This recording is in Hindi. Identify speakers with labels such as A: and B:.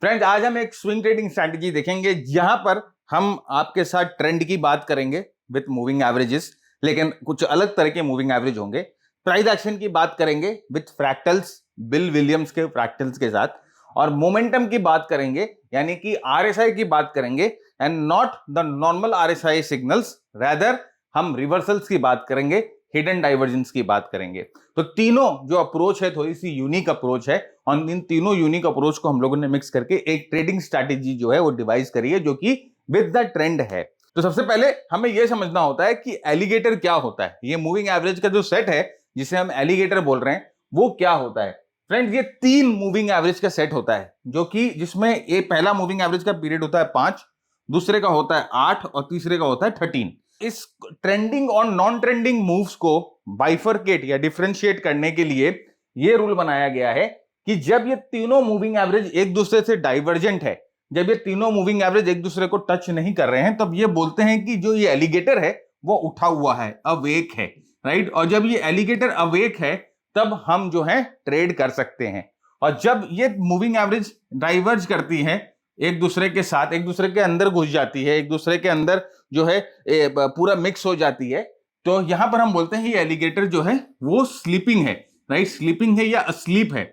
A: फ्रेंड्स, आज हम एक स्विंग ट्रेडिंग स्ट्रैटेजी देखेंगे जहां पर हम आपके साथ ट्रेंड की बात करेंगे विथ मूविंग एवरेजेस, लेकिन कुछ अलग तरह के मूविंग एवरेज होंगे। प्राइस एक्शन की बात करेंगे विथ फ्रैक्टल्स, बिल विलियम्स के फ्रैक्टल्स के साथ, और मोमेंटम की बात करेंगे यानी कि आरएसआई की बात करेंगे and not the normal RSI signals, rather हम रिवर्सल्स की बात करेंगे, हिडन डाइवर्जेंस की बात करेंगे। तो तीनों जो अप्रोच है थोड़ी सी यूनिक अप्रोच है और इन तीनों यूनिक अप्रोच को हम लोगों ने मिक्स करके एक ट्रेडिंग स्ट्रैटेजी जो है वो डिवाइस करी है जो कि विद द ट्रेंड है। तो सबसे पहले हमें यह समझना होता है कि एलिगेटर क्या होता है। ये मूविंग एवरेज का जो सेट है जिसे हम एलिगेटर बोल रहे हैं वो क्या होता है। फ्रेंड्स, ये 3 मूविंग एवरेज का सेट होता है जो कि जिसमें ये पहला मूविंग एवरेज का पीरियड होता है 5, दूसरे का होता है 8 और तीसरे का होता है 13। इस ट्रेंडिंग और नॉन ट्रेंडिंग मूव्स को बाइफरकेट या डिफरेंशिएट करने के लिए यह रूल बनाया गया है कि जब ये तीनों मूविंग एवरेज एक दूसरे से डाइवर्जेंट है, जब ये तीनों मूविंग एवरेज एक दूसरे को टच नहीं कर रहे हैं, तब ये बोलते हैं कि जो ये एलिगेटर है वो उठा हुआ है, अवेक है, राइट। और जब ये एलिगेटर अवेक है तब हम जो है ट्रेड कर सकते हैं। और जब ये मूविंग एवरेज डाइवर्ज करती है एक दूसरे के साथ, एक दूसरे के अंदर घुस जाती है, एक दूसरे के अंदर जो है पूरा मिक्स हो जाती है, तो यहां पर हम बोलते हैं ये एलिगेटर जो है वो स्लीपिंग है, राइट। स्लीपिंग है या अस्लीप है।